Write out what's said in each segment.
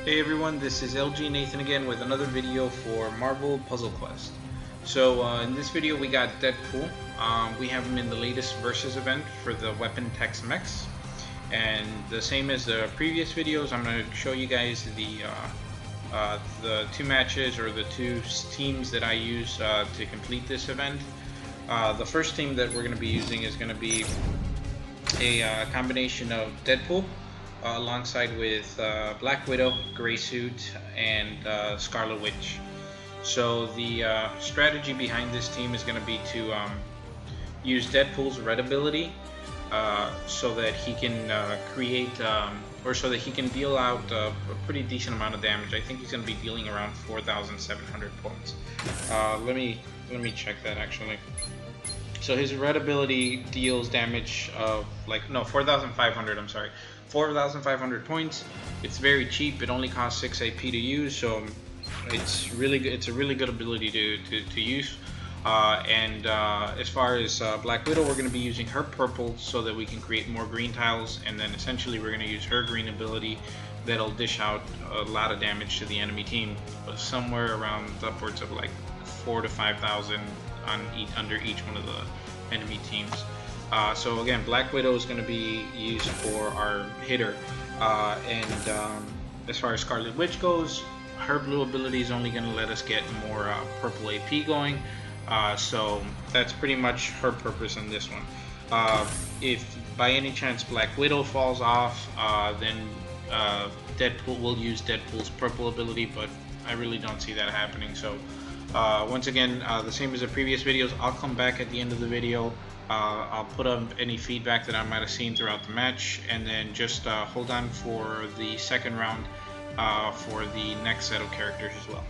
Hey everyone, this is LG Nathan again with another video for Marvel Puzzle Quest. So in this video we got Deadpool. We have him in the latest Versus event for the weapon Tex Mex. And the same as the previous videos, I'm going to show you guys the two matches or the two teams that I use to complete this event. The first team that we're going to be using is going to be a combination of Deadpool alongside with Black Widow, Gray Suit, and Scarlet Witch. So the strategy behind this team is going to be to use Deadpool's red ability so that he can so that he can deal out a pretty decent amount of damage. I think he's going to be dealing around 4,700 points. Let me check that actually. So his red ability deals damage of 4,500. I'm sorry, 4,500 points. It's very cheap. It only costs 6 AP to use, so it's really good. It's a really good ability to use. As far as Black Widow, we're going to be using her purple so that we can create more green tiles, and then essentially we're going to use her green ability that'll dish out a lot of damage to the enemy team, somewhere around upwards of like 4,000 to 5,000 under each one of the enemy teams. So again, Black Widow is going to be used for our hitter, as far as Scarlet Witch goes, her blue ability is only going to let us get more purple AP going. So that's pretty much her purpose in this one. If by any chance Black Widow falls off, then Deadpool will use Deadpool's purple ability, but I really don't see that happening. So once again, the same as the previous videos, I'll come back at the end of the video. I'll put up any feedback that I might have seen throughout the match, and then just hold on for the second round for the next set of characters as well.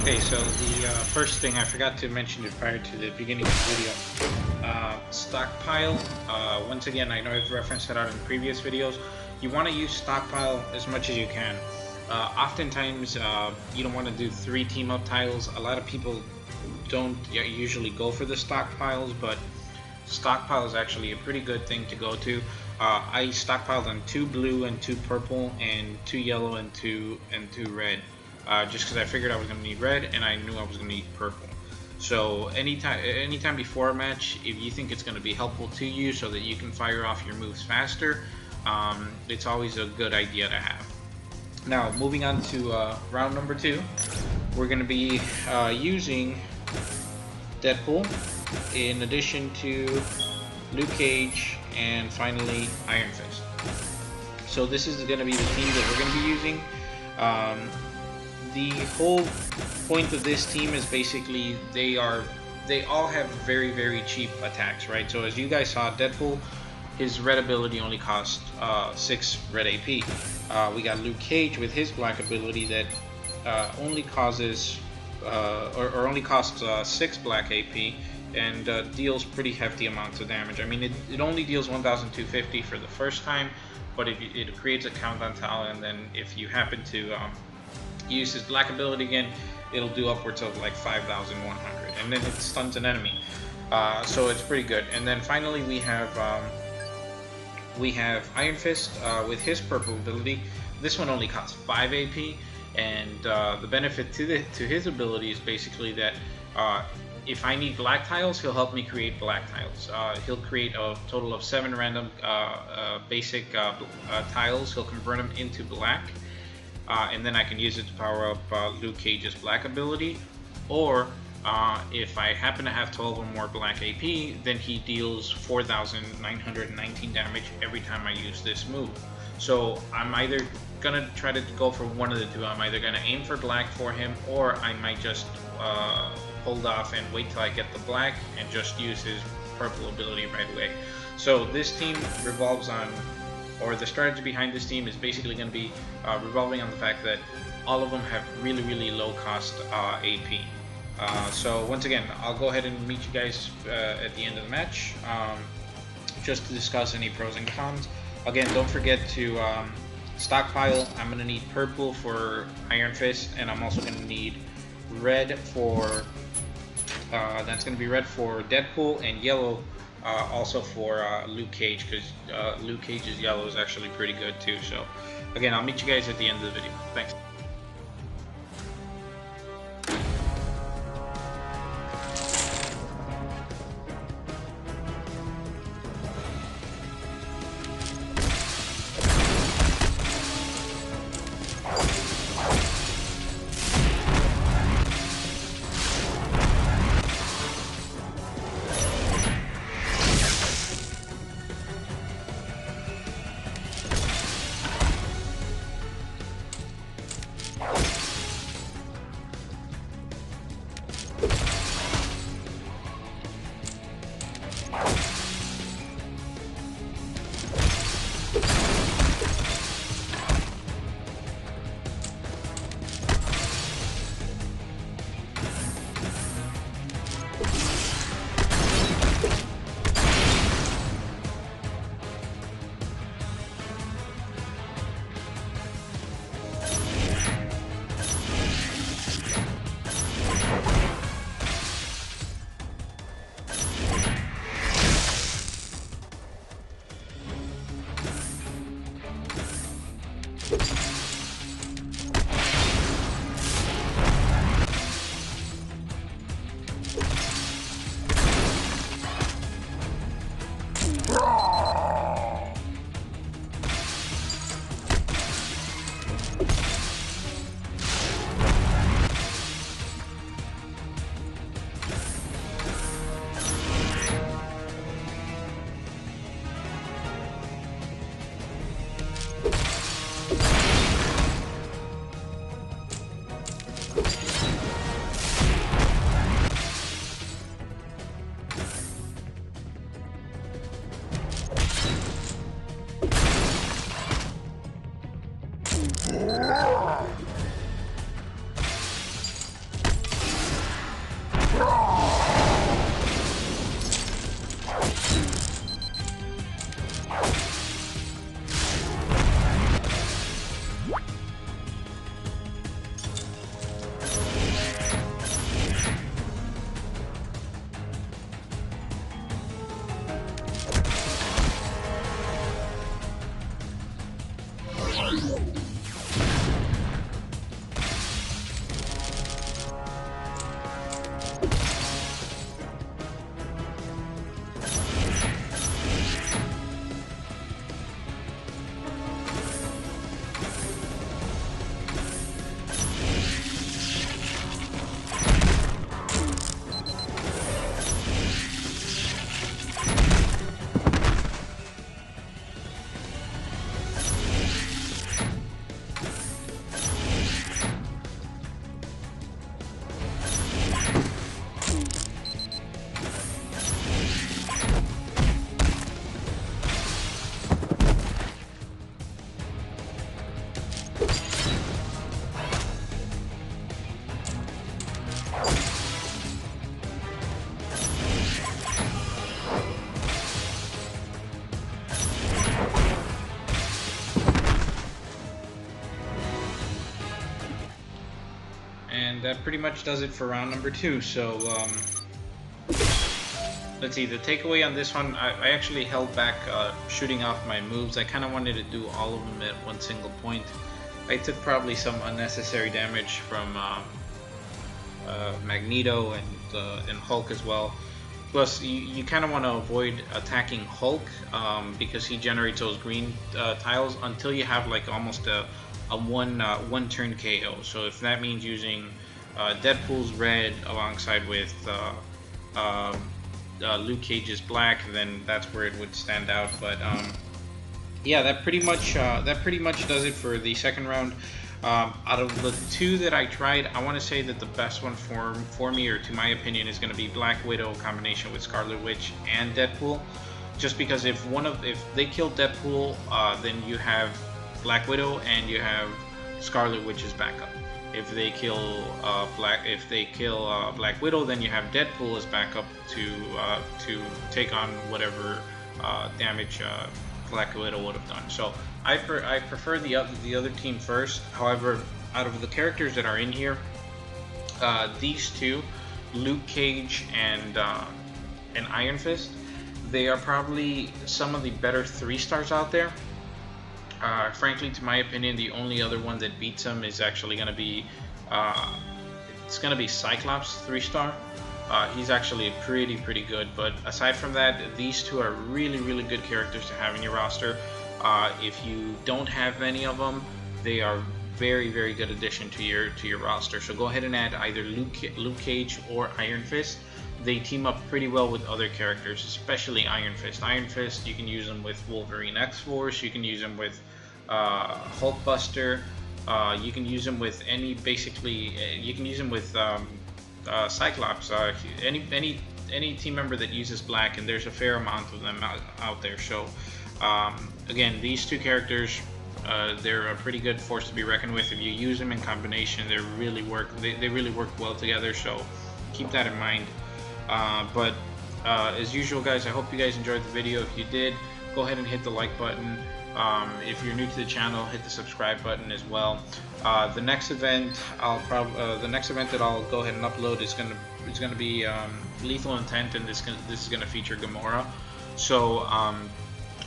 Okay, so the first thing, I forgot to mention it prior to the beginning of the video, stockpile. Once again, I know I've referenced that out in previous videos. You want to use stockpile as much as you can. Oftentimes, you don't want to do 3 team-up tiles. A lot of people don't usually go for the stockpiles, but stockpile is actually a pretty good thing to go to. I stockpiled on 2 blue and 2 purple and 2 yellow and 2 red, just because I figured I was going to need red and I knew I was going to need purple. So anytime before a match, if you think it's going to be helpful to you so that you can fire off your moves faster, it's always a good idea to have. Now, moving on to round number 2, we're going to be using DeadPool in addition to Luke Cage and finally Iron Fist. So this is going to be the team that we're going to be using. The whole point of this team is basically they all have very cheap attacks, right? So as you guys saw, DeadPool, his red ability only cost 6 red AP. We got Luke Cage with his black ability that only causes or only costs 6 black AP and deals pretty hefty amounts of damage. I mean, it only deals 1,250 for the first time, but it creates a countdown tile, and then if you happen to use his black ability again, it'll do upwards of like 5,100, and then it stuns an enemy. So it's pretty good. And then finally we have Iron Fist with his purple ability. This one only costs 5 AP, and the benefit to his ability is basically that if I need black tiles, he'll help me create black tiles. He'll create a total of 7 random basic tiles. He'll convert them into black, and then I can use it to power up Luke Cage's black ability. Or if I happen to have 12 or more black AP, then he deals 4,919 damage every time I use this move. So I'm either gonna try to go for one of the two. I'm either gonna aim for black for him, or I might just hold off and wait till I get the black and just use his purple ability right away. So this team revolves on, or the strategy behind this team is basically going to be revolving on the fact that all of them have really low cost AP. So once again, I'll go ahead and meet you guys at the end of the match, just to discuss any pros and cons. Again, don't forget to stockpile. I'm going to need purple for Iron Fist, and I'm also going to need red for that's going to be red for DeadPool, and yellow also for Luke Cage, because Luke Cage's yellow is actually pretty good too. So again, I'll meet you guys at the end of the video. Thanks. and that pretty much does it for round number 2. So let's see, the takeaway on this one, I actually held back shooting off my moves. I kind of wanted to do all of them at one single point. I took probably some unnecessary damage from Magneto and Hulk as well. Plus, you kind of want to avoid attacking Hulk because he generates those green tiles until you have like almost a one turn KO. So if that means using Deadpool's red alongside with Luke Cage's black, then that's where it would stand out. But yeah, that pretty much does it for the second round. Out of the 2 that I tried, I want to say that the best one for me, or to my opinion, is going to be Black Widow combination with Scarlet Witch and Deadpool. Just because if they kill Deadpool, then you have Black Widow and you have Scarlet Witch's backup. If they kill Black Widow, then you have Deadpool as backup to take on whatever damage Black Widow would have done. So I prefer the other team first. However, out of the characters that are in here, these 2, Luke Cage and Iron Fist, they are probably some of the better 3-stars out there. Frankly, to my opinion, the only other one that beats them is actually going to be Cyclops 3-star. He's actually pretty good, but aside from that, these 2 are really good characters to have in your roster. If you don't have any of them, they are very good addition to your roster. So go ahead and add either Luke Cage or Iron Fist. They team up pretty well with other characters, especially Iron Fist. Iron Fist, you can use them with Wolverine X-Force, you can use them with Hulkbuster, you can use them with you can use them with Cyclops, any team member that uses black, and there's a fair amount of them out there. So again, these 2 characters, they're a pretty good force to be reckoned with. If you use them in combination, they really work well together, so keep that in mind. But as usual, guys, I hope you guys enjoyed the video. If you did, go ahead and hit the like button. If you're new to the channel, hit the subscribe button as well. The next event that I'll go ahead and upload is gonna be Lethal Intent, and this is gonna feature Gamora. So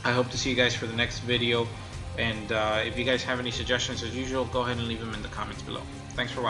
I hope to see you guys for the next video. And if you guys have any suggestions, as usual, go ahead and leave them in the comments below. Thanks for watching.